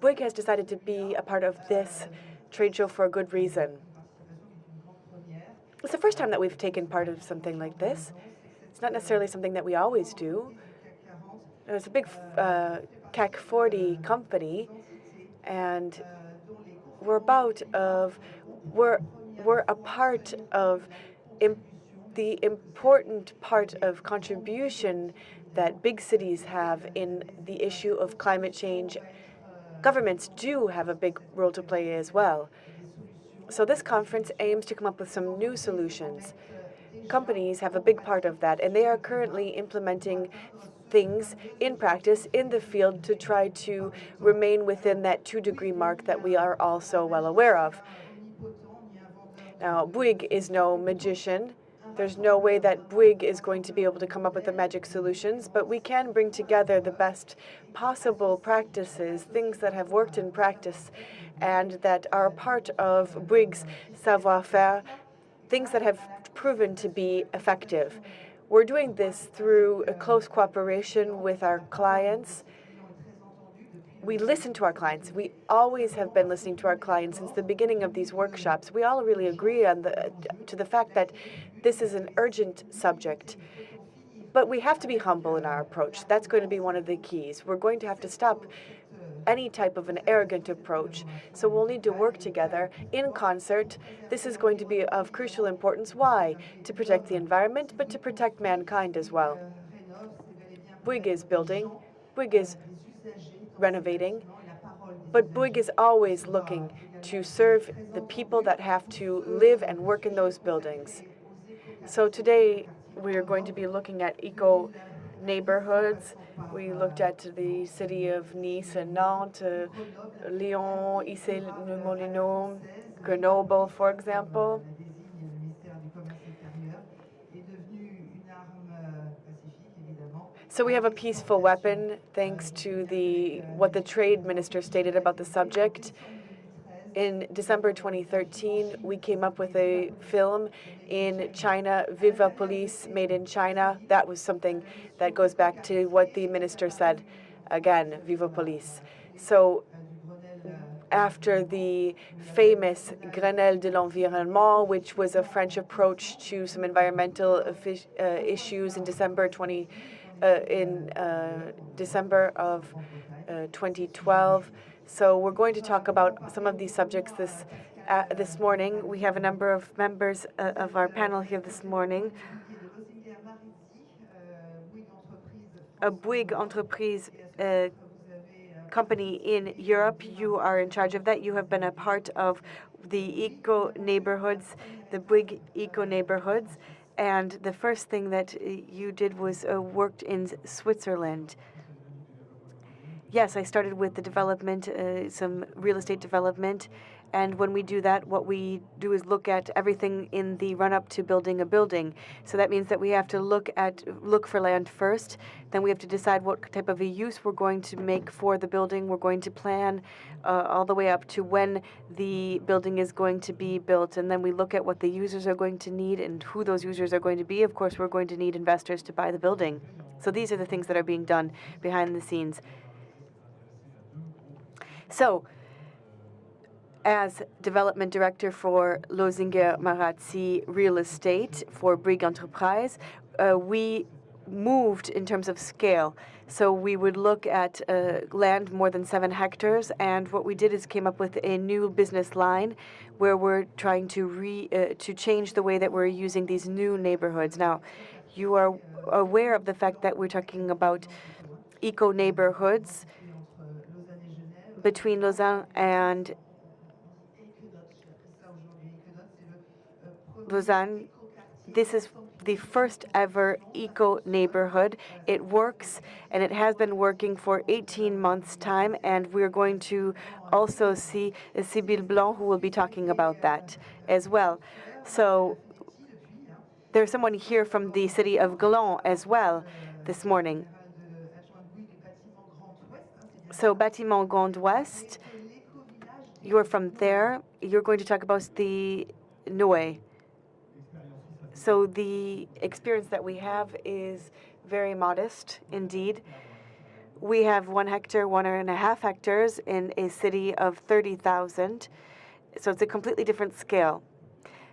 Bouygues has decided to be a part of this trade show for a good reason. It's the first time that we've taken part of something like this. It's not necessarily something that we always do. It's a big CAC 40 company, and we're a part of the important part of contribution that big cities have in the issue of climate change. Governments do have a big role to play as well. So this conference aims to come up with some new solutions. Companies have a big part of that, and they are currently implementing things in practice in the field to try to remain within that 2-degree mark that we are all so well aware of. Now, Bouygues is no magician. There's no way that Bouygues is going to be able to come up with the magic solutions, but we can bring together the best possible practices, things that have worked in practice and that are part of Bouygues' savoir-faire, things that have proven to be effective. We're doing this through a close cooperation with our clients. We listen to our clients. We always have been listening to our clients since the beginning of these workshops. We all really agree on to the fact that this is an urgent subject. But we have to be humble in our approach. That's going to be one of the keys. We're going to have to stop any type of an arrogant approach. So we'll need to work together in concert. This is going to be of crucial importance. Why? To protect the environment, but to protect mankind as well. Bouygues is building. Bouygues is renovating. But Bouygues is always looking to serve the people that have to live and work in those buildings. So today we are going to be looking at eco-neighbourhoods. We looked at the city of Nice and Nantes, Lyon, Issy-les-Moulineaux, Grenoble, for example. So we have a peaceful weapon, thanks to what the trade minister stated about the subject. In December 2013, we came up with a film in China, Viva Police, made in China. That was something that goes back to what the minister said. Again, Viva Police. So after the famous Grenelle de l'Environnement, which was a French approach to some environmental issues in December of 2012. So we're going to talk about some of these subjects this morning. We have a number of members of our panel here this morning. A Bouygues Entreprises company in Europe. You are in charge of that. You have been a part of the eco-neighbourhoods, the Bouygues eco-neighbourhoods. And the first thing that you did was worked in Switzerland. Yes, I started with the development, some real estate development. And when we do that, what we do is look at everything in the run-up to building a building. So that means that we have to look for land first. Then we have to decide what type of a use we're going to make for the building. We're going to plan all the way up to when the building is going to be built. And then we look at what the users are going to need and who those users are going to be. Of course, we're going to need investors to buy the building. So these are the things that are being done behind the scenes. So, as development director for Losinger Marazzi Real Estate for Bouygues Entreprises, we moved in terms of scale. So we would look at land more than 7 hectares, and what we did is came up with a new business line where we're trying to change the way that we're using these new neighborhoods. Now, you are aware of the fact that we're talking about eco-neighborhoods between Lausanne and Lausanne. This is the first ever eco-neighborhood. It works, and it has been working for 18 months' time, and we're going to also see Sibylle Blanc, who will be talking about that as well. So there's someone here from the city of Gland as well this morning. So Bâtiment Grand Ouest, you're from there. You're going to talk about the Noé. So the experience that we have is very modest indeed. We have 1 hectare, 1.5 hectares in a city of 30,000. So it's a completely different scale.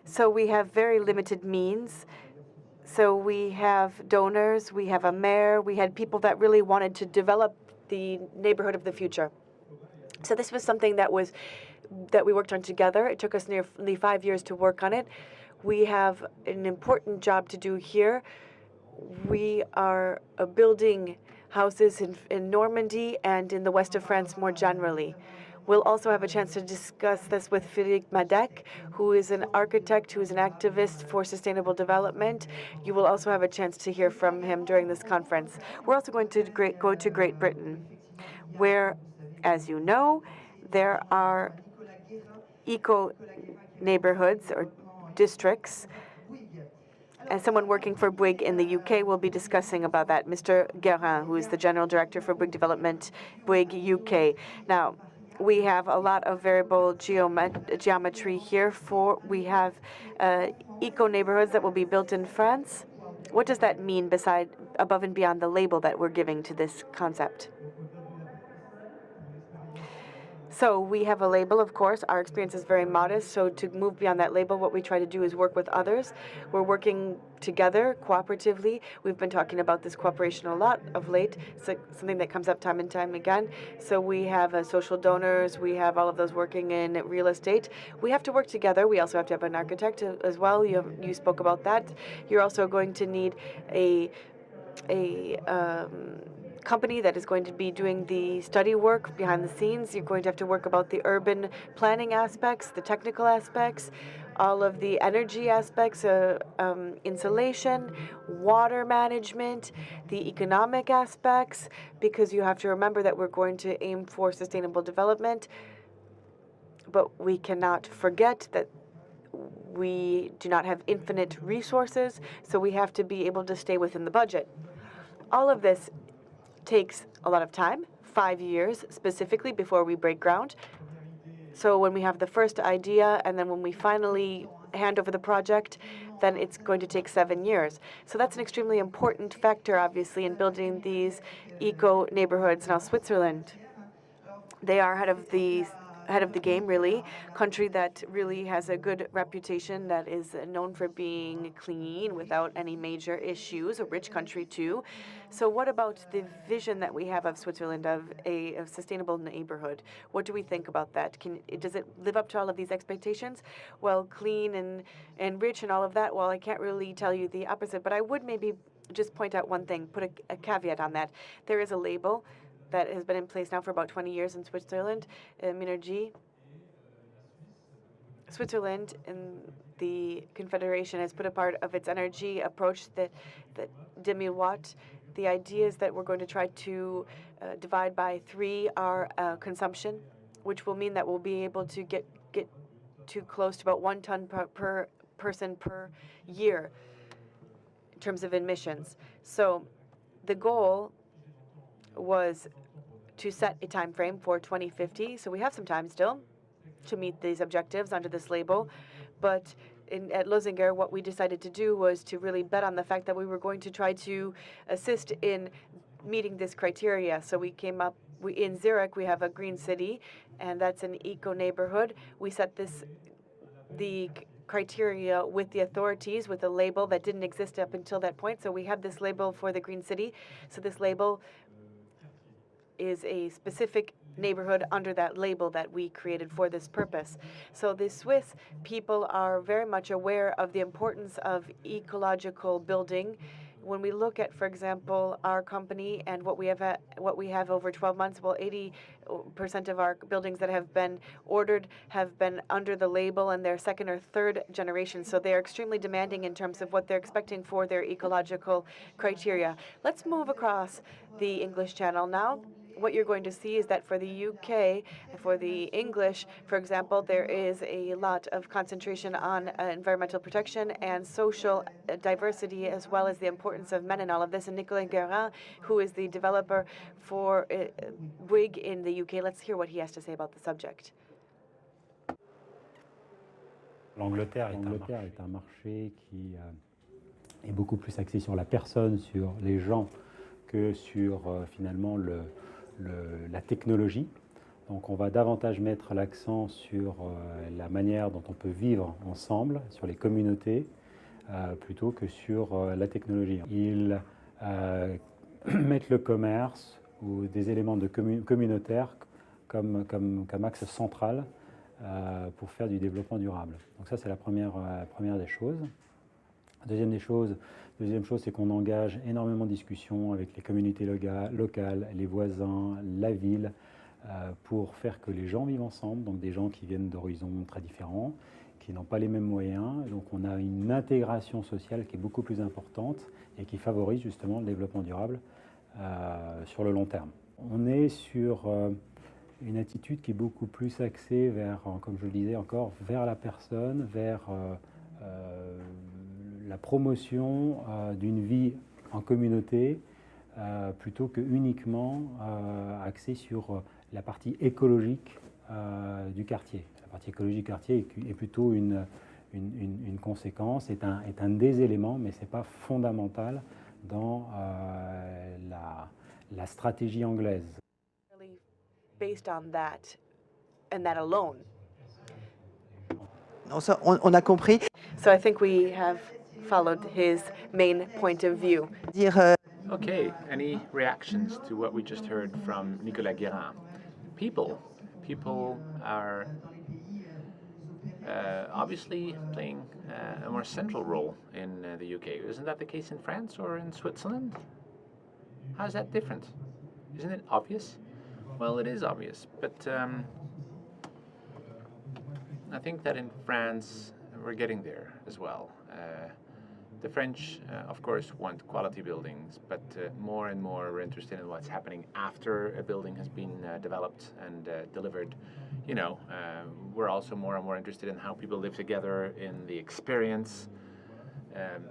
So we have very limited means. So we have donors, we have a mayor, we had people that really wanted to develop the neighborhood of the future. So this was something that we worked on together. It took us nearly 5 years to work on it. We have an important job to do here. We are building houses in Normandy and in the west of France more generally. We'll also have a chance to discuss this with Philippe Madec, who is an architect, who is an activist for sustainable development. You will also have a chance to hear from him during this conference. We're also going to go to Great Britain, where, as you know, there are eco-neighbourhoods or districts. And someone working for Bouygues in the UK will be discussing about that, Mr. Guérin, who is the General Director for Bouygues Development, Bouygues UK. Now, we have a lot of variable geometry here. We have eco-neighbourhoods that will be built in France. What does that mean above and beyond the label that we're giving to this concept? So we have a label, of course. Our experience is very modest. So to move beyond that label, what we try to do is work with others. We're working together cooperatively. We've been talking about this cooperation a lot of late. It's something that comes up time and time again. So we have social donors. We have all of those working in real estate. We have to work together. We also have to have an architect as well. You spoke about that. You're also going to need a company that is going to be doing the study work behind the scenes. You're going to have to work about the urban planning aspects, the technical aspects, all of the energy aspects, insulation, water management, the economic aspects, because you have to remember that we're going to aim for sustainable development, but we cannot forget that we do not have infinite resources, so we have to be able to stay within the budget. All of this takes a lot of time, 5 years specifically, before we break ground. So when we have the first idea and then when we finally hand over the project, then it's going to take 7 years. So that's an extremely important factor, obviously, in building these eco-neighborhoods. Now, Switzerland, they are ahead of the game, really. Country that really has a good reputation, that is known for being clean without any major issues, a rich country too. So what about the vision that we have of Switzerland, of a sustainable neighborhood? What do we think about that? Does it live up to all of these expectations? Well, clean and rich and all of that, well, I can't really tell you the opposite, but I would maybe just point out one thing, put a caveat on that. There is a label that has been in place now for about 20 years in Switzerland, MIRALLIE. Switzerland and the Confederation has put a part of its energy approach that demi-watt. The idea is that we're going to try to divide by 3 our consumption, which will mean that we'll be able to get too close to about 1 ton per person per year in terms of emissions. So the goal was to set a time frame for 2050. So we have some time still to meet these objectives under this label. But at Lozinger, what we decided to do was to really bet on the fact that we were going to try to assist in meeting this criteria. So we came up, in Zurich, we have a green city, and that's an eco-neighborhood. We set the criteria with the authorities, with a label that didn't exist up until that point. So we have this label for the green city. So this label is a specific neighborhood under that label that we created for this purpose. So the Swiss people are very much aware of the importance of ecological building. When we look at, for example, our company and what we have over 12 months, well, 80% of our buildings that have been ordered have been under the label, and they're 2nd or 3rd generation. So they are extremely demanding in terms of what they're expecting for their ecological criteria. Let's move across the English Channel now. What you're going to see is that for the UK, for the English, for example, there is a lot of concentration on environmental protection and social diversity, as well as the importance of men in all of this. And Nicolas Guérin, who is the developer for Bouygues in the UK, let's hear what he has to say about the subject. L'Angleterre est un marché qui est beaucoup plus axé sur la personne, sur les gens, que sur finalement la technologie. Donc on va davantage mettre l'accent sur la manière dont on peut vivre ensemble, sur les communautés, plutôt que sur la technologie. Ils mettent le commerce ou des éléments de communautaire comme axe central pour faire du développement durable. Donc ça, c'est la première des choses. Deuxième chose, c'est qu'on engage énormément de discussions avec les communautés locales, les voisins, la ville, pour faire que les gens vivent ensemble, donc des gens qui viennent d'horizons très différents, qui n'ont pas les mêmes moyens. Donc on a une intégration sociale qui est beaucoup plus importante et qui favorise justement le développement durable sur le long terme. On est sur une attitude qui est beaucoup plus axée vers, comme je le disais encore, vers la personne, vers la promotion d'une vie en communauté, plutôt que uniquement axée sur la partie écologique du quartier. La partie écologique du quartier est plutôt une conséquence, est un des éléments, mais ce n'est pas fondamental dans la stratégie anglaise. Based on that and that alone. Non, ça, on a compris. So I think we have followed his main point of view. Okay, any reactions to what we just heard from Nicolas Guérin? People are obviously playing a more central role in the UK. Isn't that the case in France or in Switzerland? How is that different? Isn't it obvious? Well, it is obvious, but I think that in France we're getting there as well. The French, of course, want quality buildings, but more and more we're interested in what's happening after a building has been developed and delivered. You know, we're also more and more interested in how people live together, in the experience,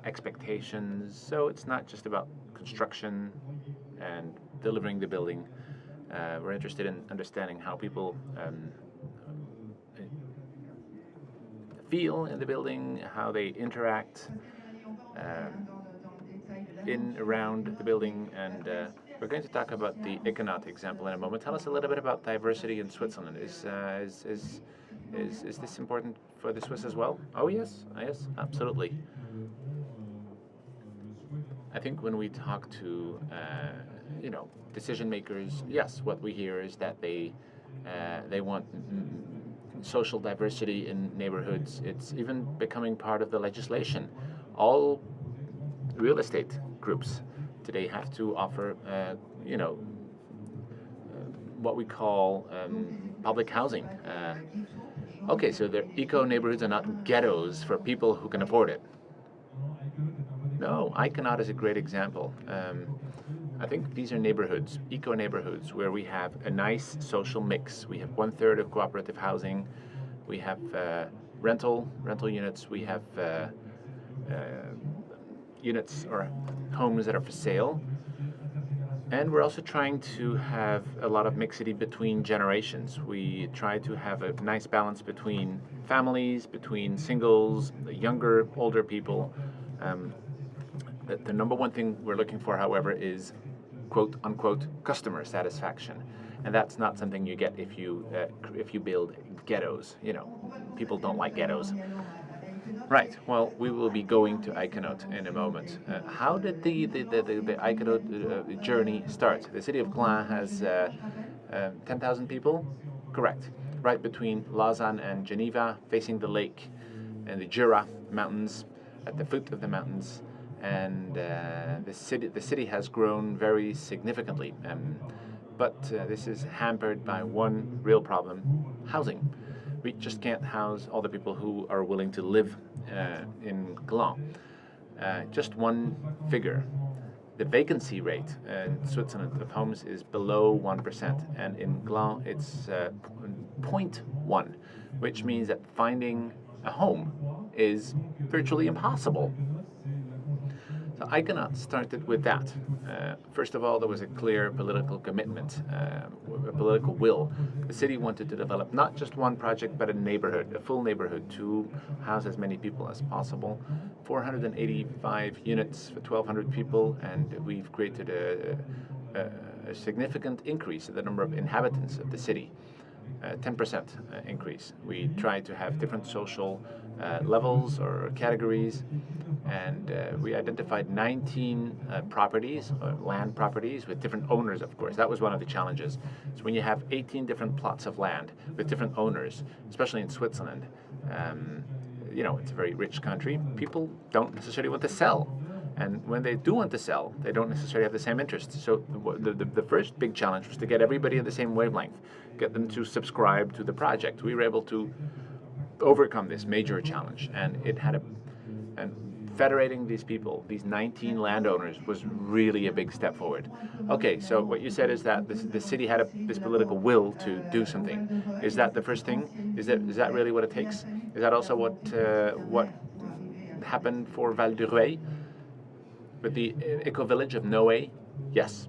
expectations. So it's not just about construction and delivering the building. We're interested in understanding how people feel in the building, how they interact in around the building, and we're going to talk about the eco-neighbourhood example in a moment. Tell us a little bit about diversity in Switzerland. Is this important for the Swiss as well? Oh yes, yes, absolutely. I think when we talk to decision makers, yes, what we hear is that they want social diversity in neighborhoods. It's even becoming part of the legislation. All real estate groups today have to offer, what we call public housing. Okay, so the eco-neighborhoods are not ghettos for people who can afford it. No, Iconaut is a great example. I think these are neighborhoods, eco-neighborhoods, where we have a nice social mix. We have 1/3 of cooperative housing. We have rental units. We have units or homes that are for sale. And we're also trying to have a lot of mixity between generations. We try to have a nice balance between families, between singles, younger, older people. The number one thing we're looking for, however, is quote unquote customer satisfaction, and that's not something you get if you build ghettos. You know, people don't like ghettos. Right. Well, we will be going to Iconaut in a moment. How did the Iconaut journey start? The city of Gland has 10,000 people. Correct. Right between Lausanne and Geneva, facing the lake and the Jura mountains, at the foot of the mountains. And the city has grown very significantly, but this is hampered by one real problem: housing. We just can't house all the people who are willing to live in Gland. Just one figure: the vacancy rate in Switzerland of homes is below 1%, and in Gland it's 0.1, which means that finding a home is virtually impossible. So Iconots started with that. First of all, there was a clear political commitment, a political will. The city wanted to develop not just one project, but a neighborhood, a full neighborhood to house as many people as possible. 485 units for 1,200 people, and we've created a significant increase in the number of inhabitants of the city. 10% increase. We tried to have different social levels or categories, and we identified 19 properties, land properties, with different owners, of course. That was one of the challenges. So when you have 18 different plots of land with different owners, especially in Switzerland, you know, it's a very rich country, people don't necessarily want to sell. And when they do want to sell, they don't necessarily have the same interests. So the first big challenge was to get everybody on the same wavelength, get them to subscribe to the project. We were able to overcome this major challenge, and it had and federating these people, these 19 landowners, was really a big step forward. Okay, so what you said is that the city had this political will to do something. Is that the first thing? Is that really what it takes? Is that also what happened for Val de Rueil? With the eco-village of Noé, yes,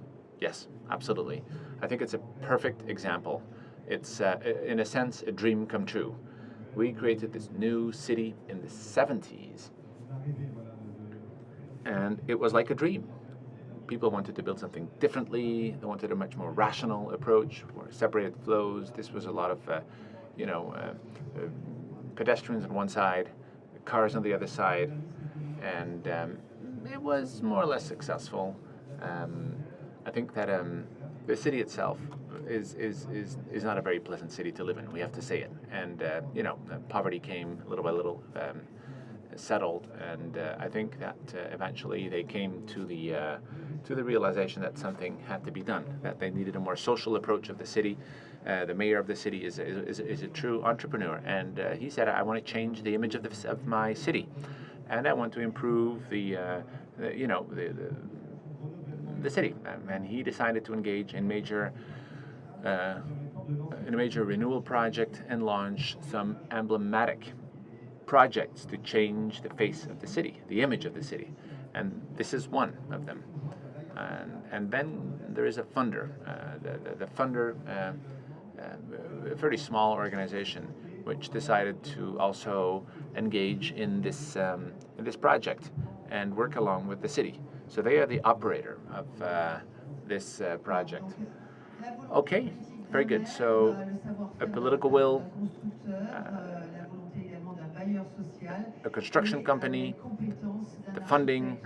absolutely. I think it's a perfect example. It's, in a sense, a dream come true. We created this new city in the 70s, and it was like a dream. People wanted to build something differently. They wanted a much more rational approach, more separated flows. This was a lot of, pedestrians on one side, cars on the other side, and it was more or less successful. I think that the city itself is not a very pleasant city to live in. We have to say it. And poverty came little by little, settled, and I think that eventually they came to the realization that something had to be done. That they needed a more social approach of the city. The mayor of the city is a true entrepreneur, and he said, "I want to change the image of my city." And I want to improve the city, and he decided to engage in a major renewal project and launch some emblematic projects to change the face of the city, the image of the city, and this is one of them. And then there is a funder, the funder, a very small organization, which decided to also engage in this project and work along with the city. So they are the operator of this project. Okay, very good. So a political will, a construction company, the funding,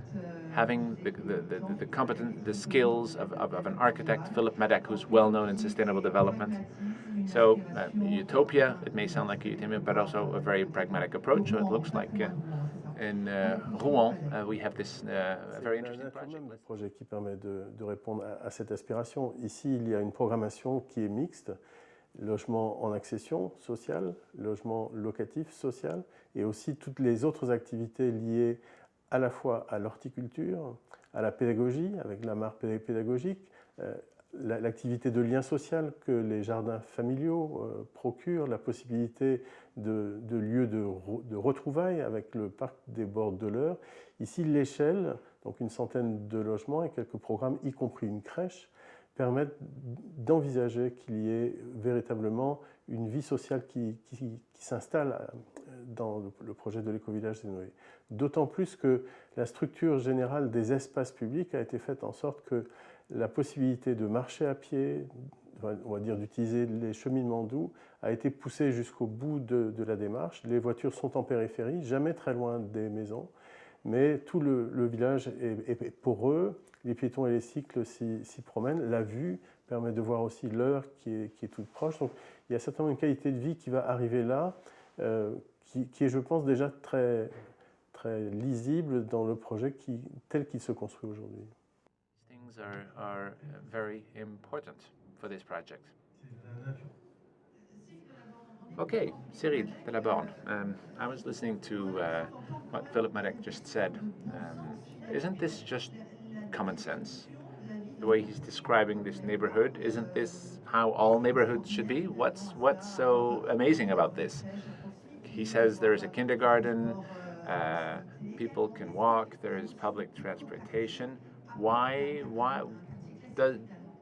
having the skills of an architect, Philip Madec, who's well known in sustainable development. So utopia, it may sound like a utopia, but also a very pragmatic approach. So it looks like in Rouen, we have this very interesting project. Le projet qui permet de répondre à cette aspiration. Ici, il y a une programmation qui est mixte. Logement en accession sociale, logement locatif social, et aussi toutes les autres activités liées à la fois à l'horticulture, à la pédagogie, avec la marque pédagogique, l'activité de lien social que les jardins familiaux procurent, la possibilité de lieux de retrouvailles avec le parc des Bordes de l'Eure. Ici, l'échelle, donc une centaine de logements et quelques programmes, y compris une crèche, permettent d'envisager qu'il y ait véritablement une vie sociale qui s'installe dans le projet de l'éco-village des Noé. D'autant plus que la structure générale des espaces publics a été faite en sorte que la possibilité de marcher à pied, on va dire d'utiliser les cheminements doux, a été poussée jusqu'au bout de la démarche. Les voitures sont en périphérie, jamais très loin des maisons, mais tout le village est poreux, les piétons et les cycles s'y promènent. La vue permet de voir aussi l'Eure qui est toute proche. Donc il y a certainement une qualité de vie qui va arriver là, qui est, je pense, déjà très, très lisible dans le projet tel qu'il se construit aujourd'hui. Things are very important for this project. Okay, Cyril de la Borne. I was listening to what Philip Madec just said. Isn't this just common sense? The way he's describing this neighborhood, isn't this how all neighborhoods should be? What's so amazing about this? He says there is a kindergarten, People can walk. There is public transportation. Why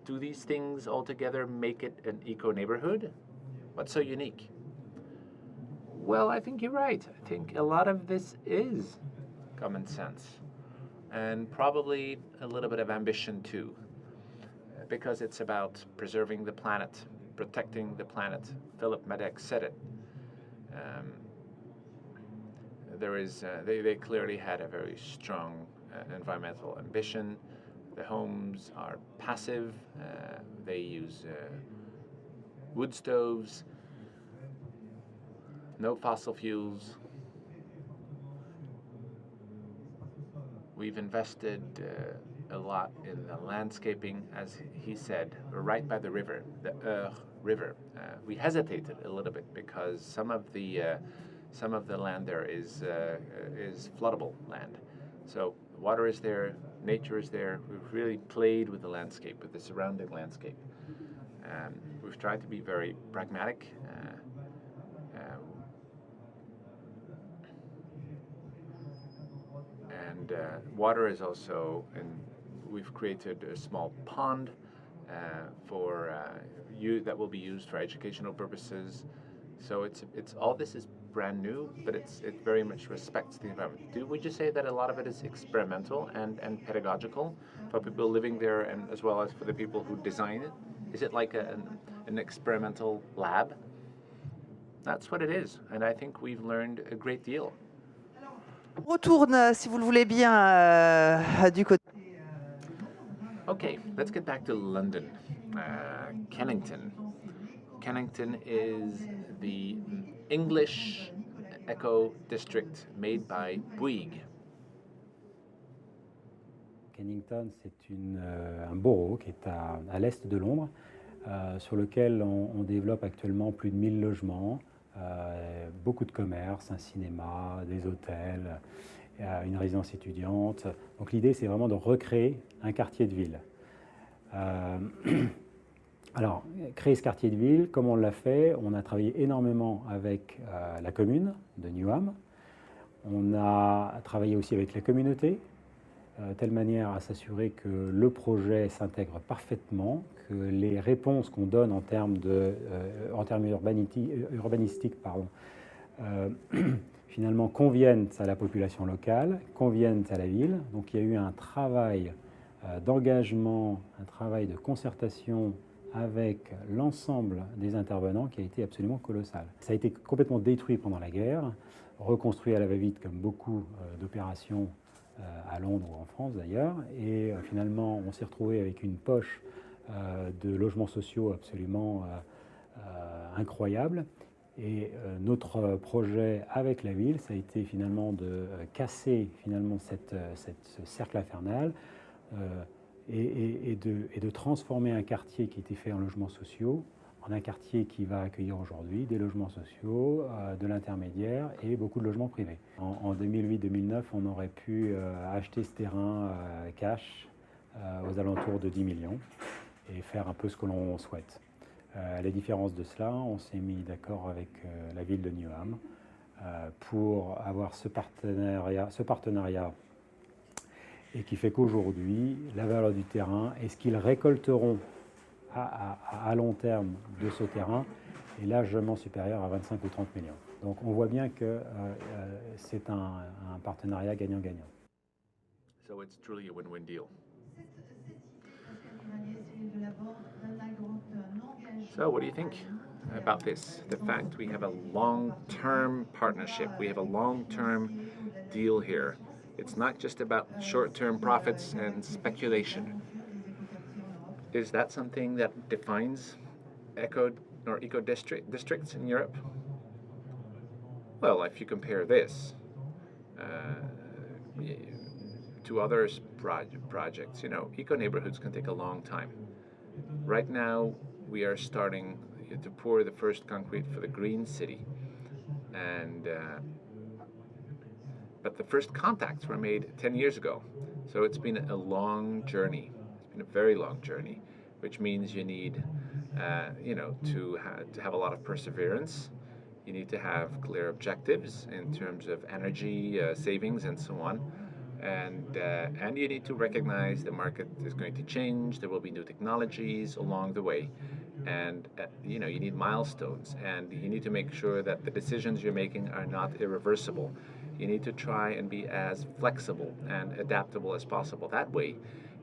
do these things altogether make it an eco-neighborhood? What's so unique? Well, I think you're right. I think a lot of this is common sense, and probably a little bit of ambition too, because it's about preserving the planet, protecting the planet. Philip Madec said it. They clearly had a very strong environmental ambition. The homes are passive. They use wood stoves, no fossil fuels. We've invested a lot in the landscaping, as he said, right by the river, the River. We hesitated a little bit because some of the land there is floodable land. So water is there, nature is there. We've really played with the landscape, with the surrounding landscape. We've tried to be very pragmatic. Water is also, and we've created a small pond that will be used for educational purposes. So it's all this is brand new, but it very much respects the environment. Would you say that a lot of it is experimental and pedagogical for people living there, and as well as for the people who design it? Is it like an experimental lab? That's what it is, and I think we've learned a great deal. Retourne, si vous le voulez bien, du côté. Okay, let's get back to London. Kennington. Kennington is the English eco-district made by Bouygues. Kennington, c'est un borough qui est à l'est de Londres, sur lequel on développe actuellement plus de 1000 logements, beaucoup de commerces, un cinéma, des hôtels, une résidence étudiante. Donc l'idée, c'est vraiment de recréer un quartier de ville. Alors, créer ce quartier de ville, comme on l'a fait, on a travaillé énormément avec la commune de Newham. On a travaillé aussi avec la communauté, de telle manière à s'assurer que le projet s'intègre parfaitement, que les réponses qu'on donne en termes urbanistiques, finalement conviennent à la population locale, conviennent à la ville. Donc il y a eu un travail d'engagement, un travail de concertation avec l'ensemble des intervenants qui a été absolument colossal. Ça a été complètement détruit pendant la guerre, reconstruit à la va-vite comme beaucoup d'opérations à Londres ou en France d'ailleurs, et finalement on s'est retrouvé avec une poche de logements sociaux absolument incroyable. Et notre projet avec la ville, ça a été finalement de casser finalement ce cercle infernal et de transformer un quartier qui était fait en logements sociaux en un quartier qui va accueillir aujourd'hui des logements sociaux, de l'intermédiaire et beaucoup de logements privés. En 2008-2009, on aurait pu acheter ce terrain cash aux alentours de 10 millions et faire un peu ce que l'on souhaite. À la différence de cela, on s'est mis d'accord avec la ville de Newham pour avoir ce partenariat et qui fait qu'aujourd'hui, la valeur du terrain et ce qu'ils récolteront à long terme de ce terrain est largement supérieur à 25 ou 30 millions. Donc on voit bien que c'est un partenariat gagnant-gagnant. So it's truly a win-win deal. So what do you think about this? The fact we have a long-term partnership, we have a long-term deal here. It's not just about short-term profits and speculation. Is that something that defines eco-districts in Europe? Well, if you compare this to other projects, you know, eco-neighborhoods can take a long time. Right now, we are starting to pour the first concrete for the Green City, but the first contacts were made 10 years ago. So it's been a long journey. It's been a very long journey, which means you need, to have a lot of perseverance. You need to have clear objectives in terms of energy savings and so on. And you need to recognize the market is going to change. There will be new technologies along the way, and you need milestones, and you need to make sure that the decisions you're making are not irreversible. You need to try and be as flexible and adaptable as possible. That way,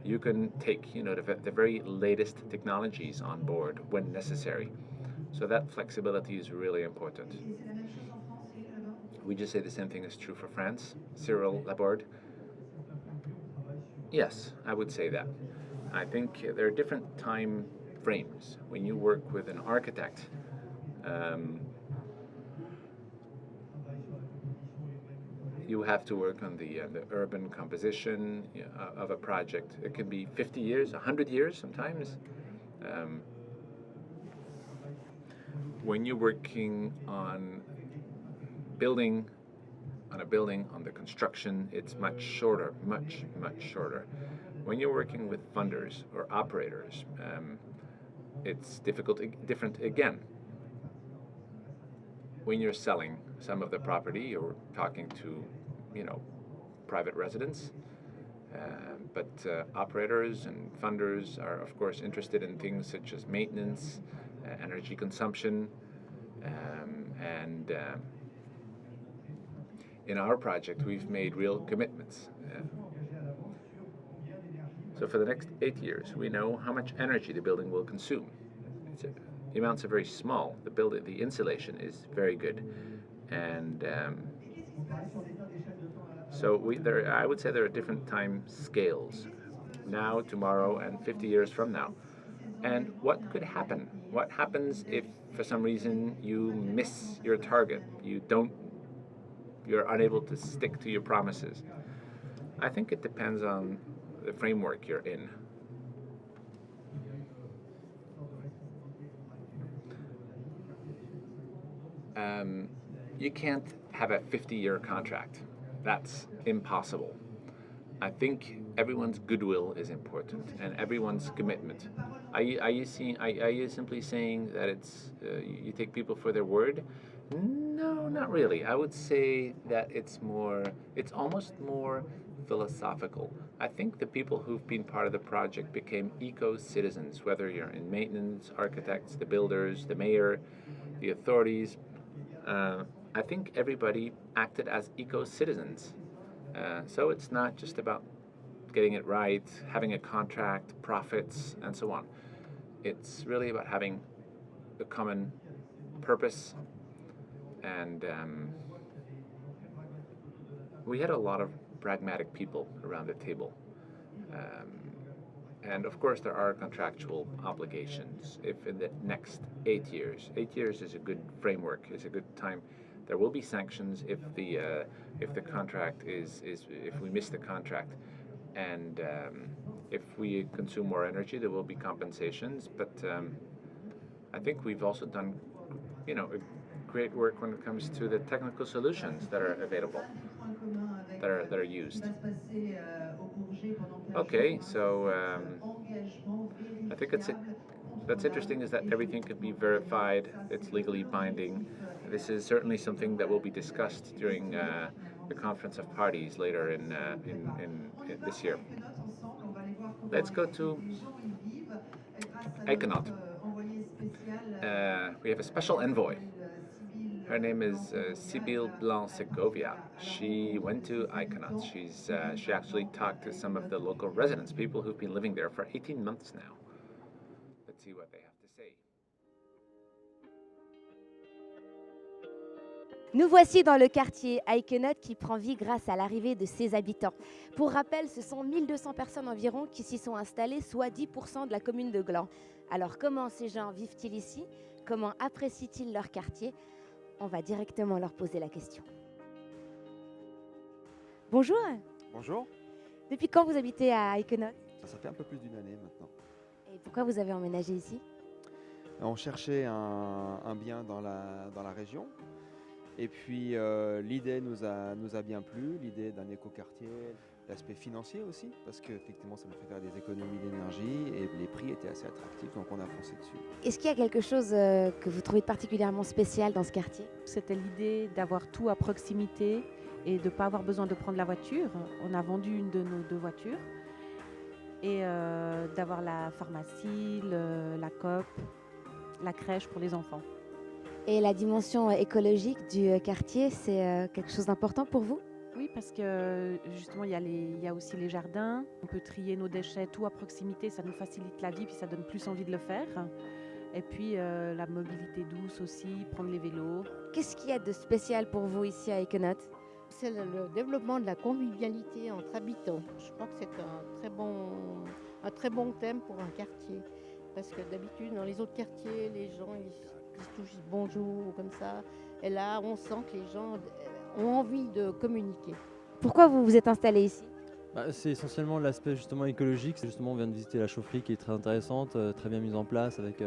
you can take the very latest technologies on board when necessary. So that flexibility is really important. We just say the same thing is true for France. Cyril Laborde. Yes, I would say that. I think there are different time frames. When you work with an architect, you have to work on the urban composition of a project. It can be 50 years, 100 years sometimes. When you're working on building, on the construction, it's much shorter, much shorter. When you're working with funders or operators, it's different again. When you're selling some of the property, you're talking to, private residents, but operators and funders are, of course, interested in things such as maintenance, energy consumption, and in our project, we've made real commitments. So for the next 8 years, we know how much energy the building will consume. The amounts are very small. The insulation is very good, and so I would say there are different time scales, now, tomorrow, and 50 years from now. And what could happen? What happens if, for some reason, you miss your target? You're unable to stick to your promises. I think it depends on the framework you're in. You can't have a 50-year contract. That's impossible. I think everyone's goodwill is important and everyone's commitment. Are you simply saying that you take people for their word? No, not really. I would say that it's almost more philosophical. I think the people who've been part of the project became eco-citizens, whether you're in maintenance, architects, the builders, the mayor, the authorities. I think everybody acted as eco-citizens. So it's not just about getting it right, having a contract, profits, and so on. It's really about having a common purpose. And we had a lot of pragmatic people around the table. And of course there are contractual obligations. If in the next 8 years is a good framework, is a good time. There will be sanctions if the contract if we miss the contract, and if we consume more energy, there will be compensations. But I think we've also done, great work when it comes to the technical solutions that are available, that are used. Okay, so I think that's interesting is that everything can be verified. It's legally binding. This is certainly something that will be discussed during the Conference of Parties later in this year. Let's go to Econaut. We have a special envoy. Her name is Sibylle Blanc-Segovia. She went to Econaut. She actually talked to some of the local residents, people who've been living there for 18 months now. Let's see what they have to say. Nous voici dans le quartier Econaut qui prend vie grâce à l'arrivée de ses habitants. Pour rappel, ce sont 1200 personnes environ qui s'y sont installées, soit 10% de la commune de Gland. Alors comment ces gens vivent-ils ici? Comment apprécient-ils leur quartier? On va directement leur poser la question. Bonjour. Bonjour. Depuis quand vous habitez à Econaut? Ça fait un peu plus d'une année maintenant. Et pourquoi vous avez emménagé ici? On cherchait un bien dans la région. Et puis l'idée nous a bien plu, l'idée d'un écoquartier. L'aspect financier aussi, parce qu'effectivement ça nous fait faire des économies d'énergie et les prix étaient assez attractifs, donc on a foncé dessus. Est-ce qu'il y a quelque chose que vous trouvez particulièrement spécial dans ce quartier? C'était l'idée d'avoir tout à proximité et de ne pas avoir besoin de prendre la voiture. On a vendu une de nos 2 voitures et d'avoir la pharmacie, la coop, la crèche pour les enfants. Et la dimension écologique du quartier, c'est quelque chose d'important pour vous? Oui, parce que justement, il y a aussi les jardins. On peut trier nos déchets tout à proximité, ça nous facilite la vie, puis ça donne plus envie de le faire. Et puis la mobilité douce aussi, prendre les vélos. Qu'est-ce qu'il y a de spécial pour vous ici à Econot? C'est le développement de la convivialité entre habitants. Je crois que c'est un très bon thème pour un quartier. Parce que d'habitude, dans les autres quartiers, les gens ils se touchent bonjour ou comme ça. Et là, on sent que les gens ont envie de communiquer. Pourquoi vous vous êtes installé ici? C'est essentiellement l'aspect justement écologique. Justement, on vient de visiter la chaufferie qui est très intéressante, très bien mise en place avec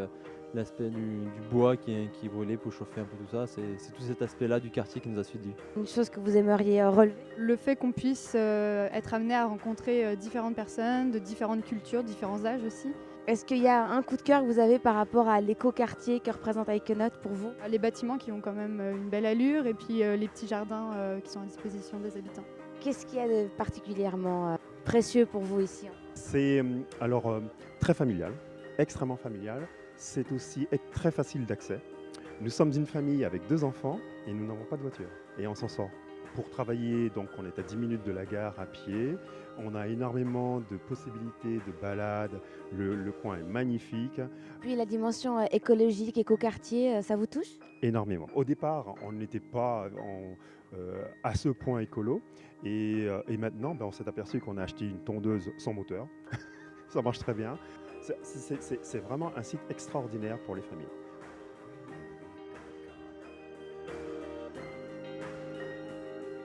l'aspect du bois qui est brûlé pour chauffer un peu tout ça. C'est tout cet aspect-là du quartier qui nous a séduit. Une chose que vous aimeriez relever? Le fait qu'on puisse être amené à rencontrer différentes personnes, de différentes cultures, différents âges aussi. Est-ce qu'il y a un coup de cœur que vous avez par rapport à l'éco-quartier que représente Econot pour vous? Les bâtiments qui ont quand même une belle allure et puis les petits jardins qui sont à disposition des habitants. Qu'est-ce qu'il y a de particulièrement précieux pour vous ici? C'est alors très familial, extrêmement familial. C'est aussi très facile d'accès. Nous sommes une famille avec 2 enfants et nous n'avons pas de voiture. Et on s'en sort. Pour travailler, donc on est à 10 minutes de la gare à pied. On a énormément de possibilités de balades. Le coin est magnifique. Puis la dimension écologique, éco-quartier, ça vous touche? Énormément. Au départ, on n'était pas à ce point écolo. Et maintenant, on s'est aperçu qu'on a acheté une tondeuse sans moteur. Ça marche très bien. C'est vraiment un site extraordinaire pour les familles.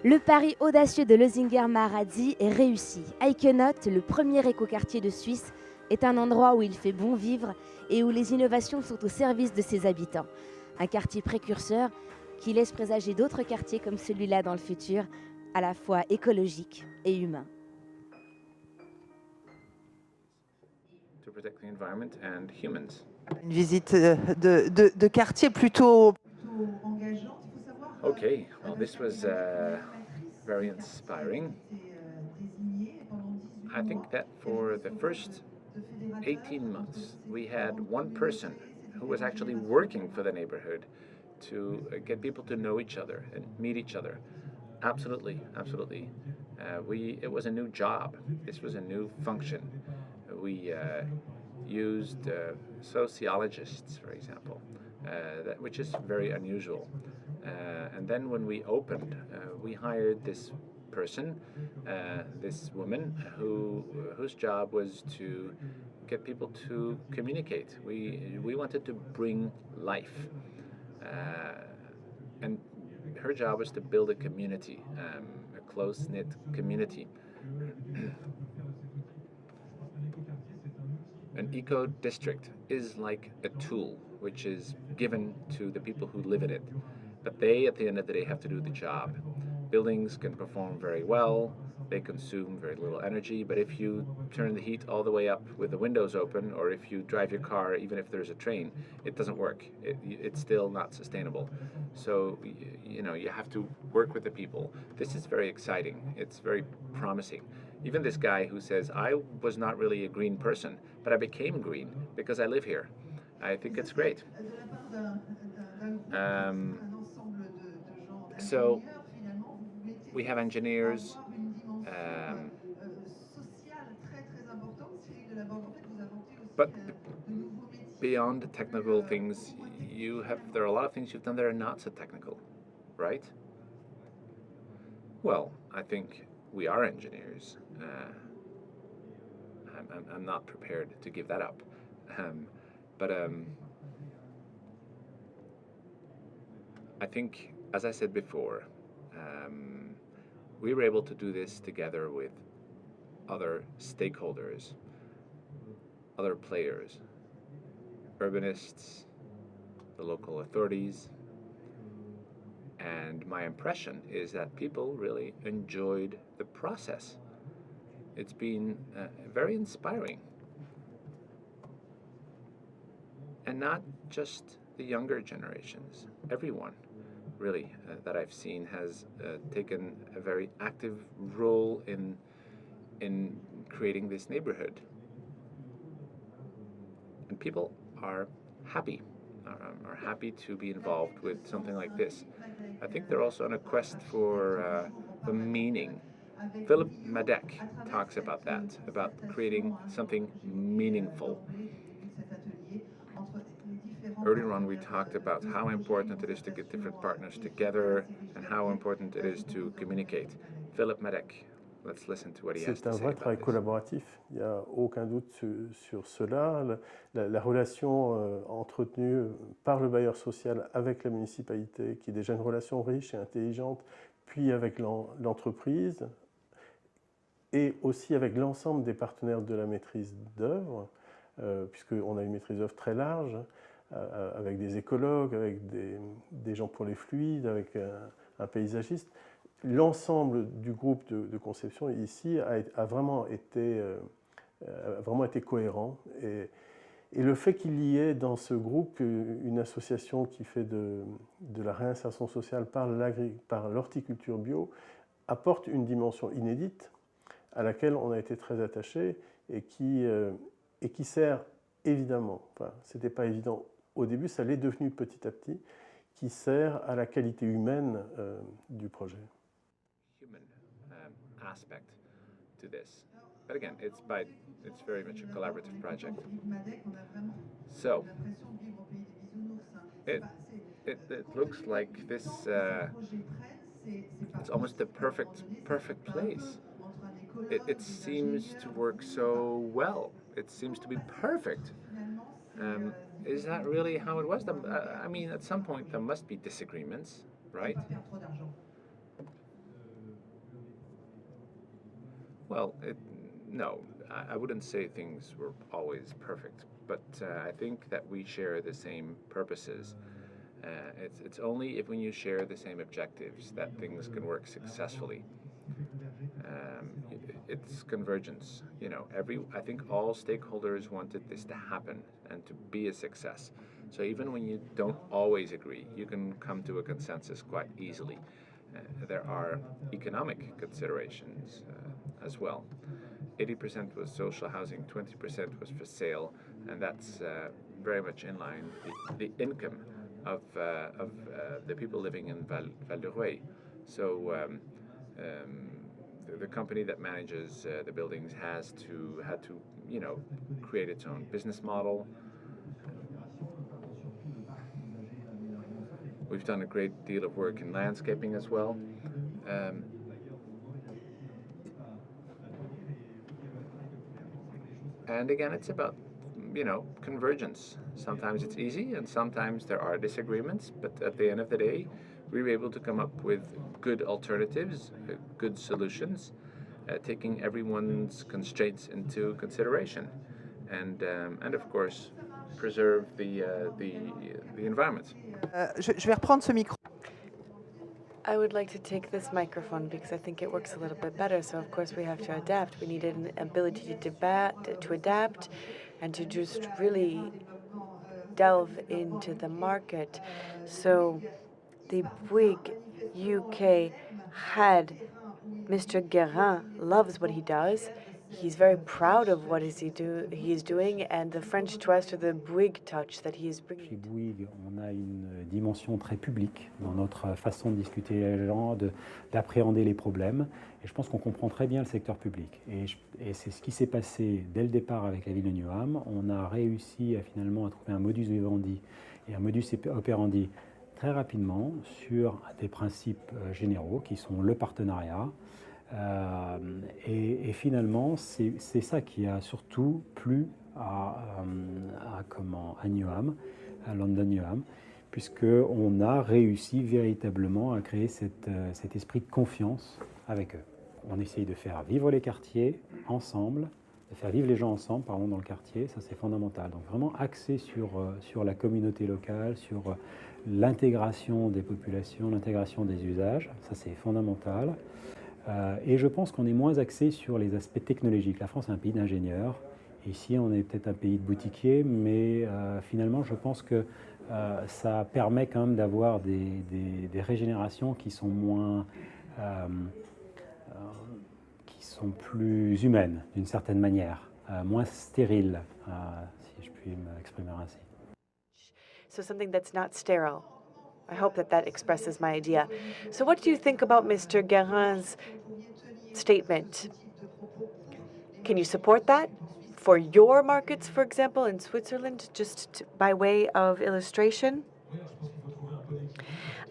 Le pari audacieux de Leuzinger Marazzi est réussi. Econot, le premier écoquartier de Suisse, est un endroit où il fait bon vivre et où les innovations sont au service de ses habitants. Un quartier précurseur qui laisse présager d'autres quartiers comme celui-là dans le futur, à la fois écologique et humain. To protect the environment and humans. Une visite de quartier plutôt engageante. Okay, well, this was very inspiring. I think that for the first 18 months, we had one person who was actually working for the neighborhood to get people to know each other and meet each other. Absolutely, absolutely. It was a new job. This was a new function. We used sociologists, for example, which is very unusual. And then when we opened, we hired this person, this woman, whose job was to get people to communicate. We wanted to bring life, and her job was to build a community, a close-knit community. An eco-district is like a tool which is given to the people who live in it. But they, at the end of the day, have to do the job. Buildings can perform very well, they consume very little energy, but if you turn the heat all the way up with the windows open, or if you drive your car, even if there's a train, it doesn't work. It's still not sustainable. So, you know, you have to work with the people. This is very exciting. It's very promising. Even this guy who says, I was not really a green person, but I became green because I live here. I think it's great. So we have engineers, but beyond the technical things, there are a lot of things you've done that are not so technical, right? Well, I think we are engineers. I'm not prepared to give that up, but I think, as I said before, we were able to do this together with other stakeholders, other players, urbanists, the local authorities, and my impression is that people really enjoyed the process. it's been very inspiring. And not just the younger generations, everyone really that I've seen has taken a very active role in creating this neighborhood. And people are happy to be involved with something like this. I think they're also on a quest for the meaning. Philip Madec talks about that, about creating something meaningful. Earlier on, we talked about how important it is to get different partners together and how important it is to communicate. Philip Madec, let's listen to what he has to say. C'est un vrai travail collaboratif, il n'y a aucun doute sur cela. La relation entretenue par le bailleur social avec la municipalité, qui est déjà une relation riche et intelligente, puis avec l'entreprise, et aussi avec l'ensemble des partenaires de la maîtrise d'œuvre, puisqu'on a une maîtrise d'œuvre très large, avec des écologues, avec des gens pour les fluides, avec un paysagiste. L'ensemble du groupe de conception ici a vraiment été cohérent. Et le fait qu'il y ait dans ce groupe une association qui fait de la réinsertion sociale par l'horticulture bio apporte une dimension inédite à laquelle on a été très attaché et qui sert évidemment, enfin ce n'était pas évident au début, ça l'est devenu petit à petit, qui sert à la qualité humaine du projet. Human aspect to this, but again, it's very much a collaborative project. So it looks like this. It's almost the perfect place. It seems to work so well. It seems to be perfect. Is that really how it was? I mean, at some point there must be disagreements, right? Well, no, I wouldn't say things were always perfect, but I think that we share the same purposes. It's only when you share the same objectives that things can work successfully. It's convergence, you know. I think all stakeholders wanted this to happen and to be a success. So even when you don't always agree, you can come to a consensus quite easily. There are economic considerations as well. 80% was social housing, 20% was for sale, and that's very much in line with the income of the people living in Val de Rouet. So the company that manages the buildings had to create its own business model. We've done a great deal of work in landscaping as well. And again, it's about, convergence. Sometimes it's easy and sometimes there are disagreements, but at the end of the day, we were able to come up with good alternatives, good solutions, taking everyone's constraints into consideration, and of course, preserve the environment. Je vais reprendre ce micro. I would like to take this microphone because I think it works a little bit better. So of course we have to adapt. We need an ability to adapt and to just really delve into the market. So the Bouygues UK had Mr. Guérin loves what he does. He's very proud of what he's doing, and the French twist or the Bouygues touch that he is bringing. Chez Bouygues, on a une dimension très publique dans notre façon de discuter les gens, d'appréhender les problèmes. Et je pense qu'on comprend très bien le secteur public. Et c'est ce qui s'est passé dès le départ avec la ville de Newham. On a réussi finalement à trouver un modus vivendi et un modus operandi très rapidement sur des principes généraux qui sont le partenariat. Et finalement, c'est ça qui a surtout plu à Newham, à London Newham, puisqu'on a réussi véritablement à créer cet esprit de confiance avec eux. On essaye de faire vivre les quartiers ensemble, de faire vivre les gens ensemble, dans le quartier, ça c'est fondamental. Donc vraiment axé sur la communauté locale, sur l'intégration des populations, l'intégration des usages, ça c'est fondamental. Et je pense qu'on est moins axé sur les aspects technologiques. La France est un pays d'ingénieurs. Ici, on est peut-être un pays de boutiquiers, mais finalement, je pense que ça permet quand même d'avoir des régénérations qui sont moins, qui sont plus humaines d'une certaine manière, moins stériles, si je puis m'exprimer ainsi. So something that's not sterile. I hope that that expresses my idea. So what do you think about Mr. Guérin's statement? Can you support that for your markets, for example, in Switzerland, just by way of illustration?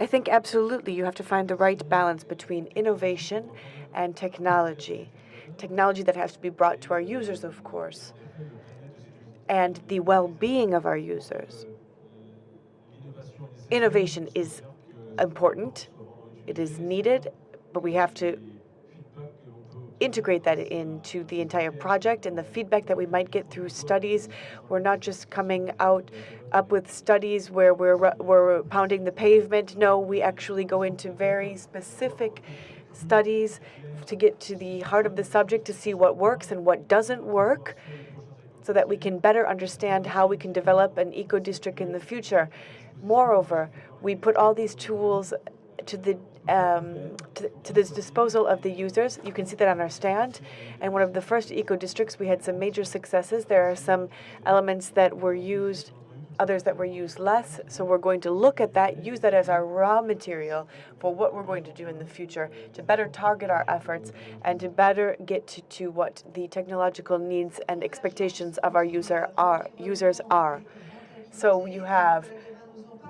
I think absolutely you have to find the right balance between innovation and technology. Technology that has to be brought to our users, of course, and the well-being of our users. Innovation is important, it is needed, but we have to integrate that into the entire project and the feedback that we might get through studies. We're not just coming up with studies where we're pounding the pavement. No, we actually go into very specific studies to get to the heart of the subject, to see what works and what doesn't work, so that we can better understand how we can develop an eco-district in the future. Moreover, we put all these tools to the disposal of the users. You can see that on our stand. And one of the first eco-districts, we had some major successes. There are some elements that were used, others that were used less. So we're going to look at that, use that as our raw material for what we're going to do in the future, to better target our efforts and to better get to what the technological needs and expectations of our users are. So you have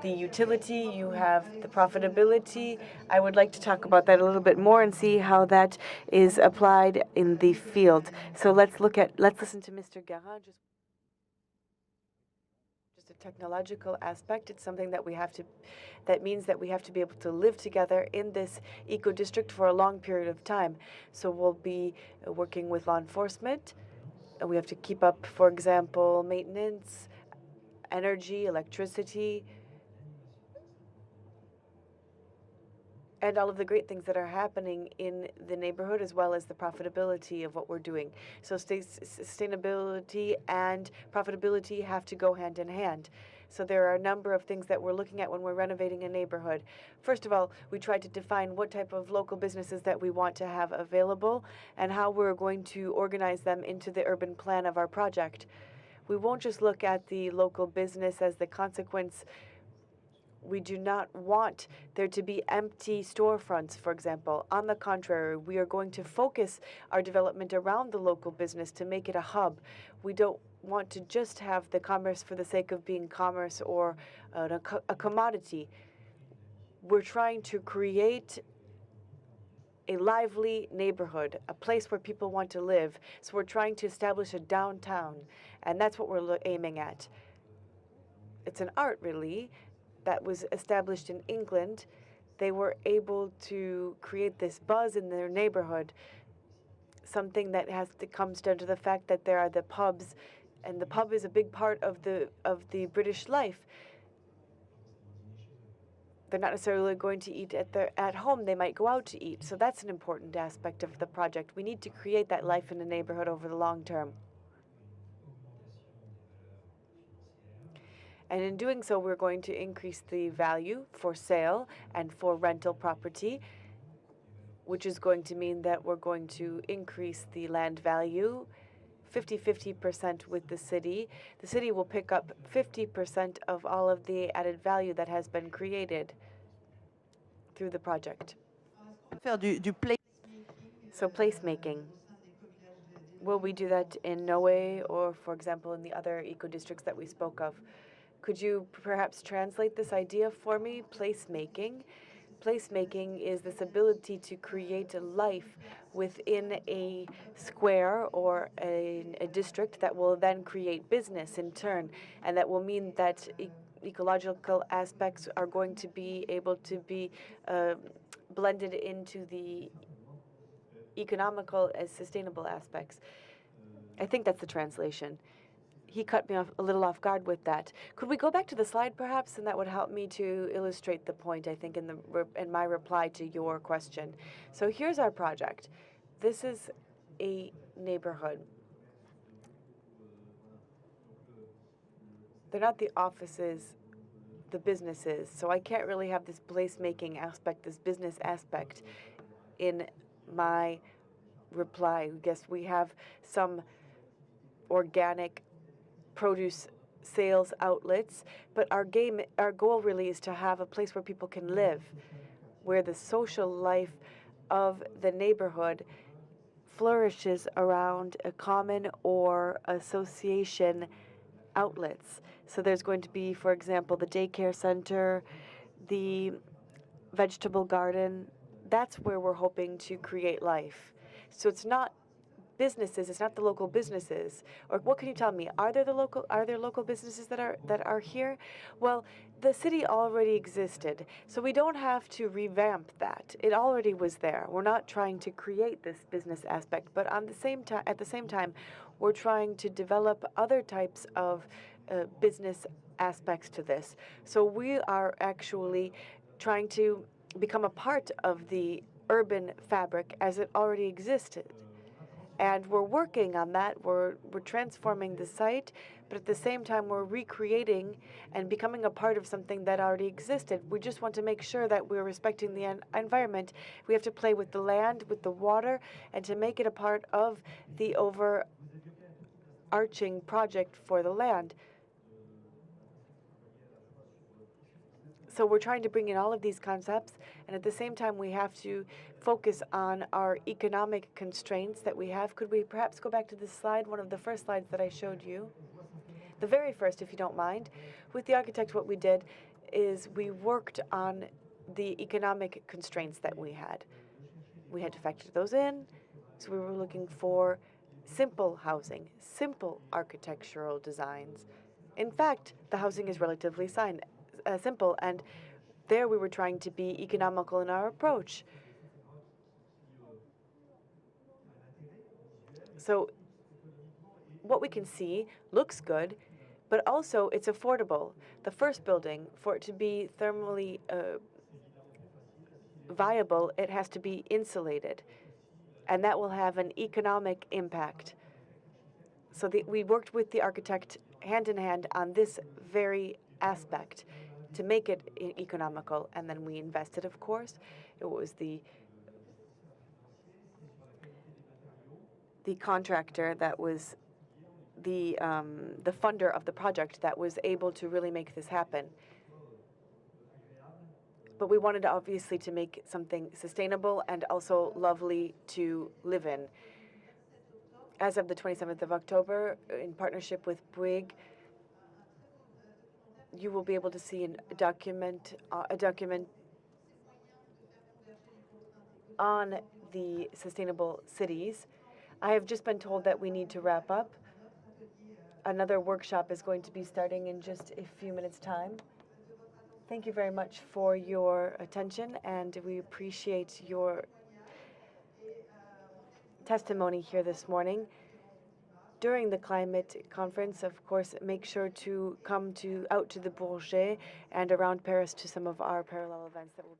the utility, you have the profitability. I would like to talk about that a little bit more and see how that is applied in the field. So let's listen to Mr. Guérin. Just a technological aspect. It's something that that means that we have to be able to live together in this eco-district for a long period of time. So we'll be working with law enforcement. We have to keep up, for example, maintenance, energy, electricity, and all of the great things that are happening in the neighborhood, as well as the profitability of what we're doing. So sustainability and profitability have to go hand in hand. So there are a number of things that we're looking at when we're renovating a neighborhood. First of all, we try to define what type of local businesses that we want to have available and how we're going to organize them into the urban plan of our project. We won't just look at the local business as the consequence. We do not want there to be empty storefronts, for example. On the contrary, we are going to focus our development around the local business to make it a hub. We don't want to just have the commerce for the sake of being commerce or a commodity. We're trying to create a lively neighborhood, a place where people want to live. So we're trying to establish a downtown, and that's what we're aiming at. It's an art, really, that was established in England. They were able to create this buzz in their neighborhood, something that comes down to the fact that there are the pubs, and the pub is a big part of the British life. They're not necessarily going to eat at home. They might go out to eat. So that's an important aspect of the project. We need to create that life in the neighborhood over the long term. And in doing so, we're going to increase the value for sale and for rental property, which is going to mean that we're going to increase the land value 50% with the city. The city will pick up 50% of all of the added value that has been created through the project. So placemaking. Will we do that in Noé or, for example, in the other eco-districts that we spoke of? Could you perhaps translate this idea for me? Placemaking. Placemaking is this ability to create a life within a square or a district that will then create business in turn, and that will mean that ecological aspects are going to be able to be blended into the economical as sustainable aspects. I think that's the translation. He cut me off a little off guard with that. Could we go back to the slide, perhaps, and that would help me to illustrate the point, I think, in my reply to your question. So here's our project. This is a neighborhood. They're not the offices, the businesses, so I can't really have this place-making aspect, this business aspect in my reply. I guess we have some organic produce sales outlets, but our goal really is to have a place where people can live, where the social life of the neighborhood flourishes around a common or association outlets. So there's going to be, for example, the daycare center, the vegetable garden. That's where we're hoping to create life. So it's not businesses, it's not the local businesses. Or what can you tell me? Are there local businesses that are here? Well, the city already existed, so we don't have to revamp that. It already was there. We're not trying to create this business aspect, but at the same time, we're trying to develop other types of business aspects to this. So we are actually trying to become a part of the urban fabric as it already existed. And we're working on that. We're transforming the site, but at the same time, we're recreating and becoming a part of something that already existed. We just want to make sure that we're respecting the environment. We have to play with the land, with the water, and to make it a part of the overarching project for the land. So we're trying to bring in all of these concepts, and at the same time, we have to focus on our economic constraints that we have. Could we perhaps go back to this slide, one of the first slides that I showed you? The very first, if you don't mind. With the architect, what we did is we worked on the economic constraints that we had. We had to factor those in, so we were looking for simple housing, simple architectural designs. In fact, the housing is relatively simple, and there we were trying to be economical in our approach. So what we can see looks good, but also it's affordable. The first building, for it to be thermally viable, it has to be insulated, and that will have an economic impact. So we worked with the architect hand in hand on this very aspect to make it economical, and then we invested, of course. It was the contractor that was the funder of the project that was able to really make this happen. But we wanted, obviously, to make something sustainable and also lovely to live in. As of the 27th of October, in partnership with Bouygues, you will be able to see a document on the sustainable cities. I have just been told that we need to wrap up. Another workshop is going to be starting in just a few minutes' time. Thank you very much for your attention, and we appreciate your testimony here this morning. During the climate conference, of course, make sure to come out to the Bourget and around Paris to some of our parallel events that will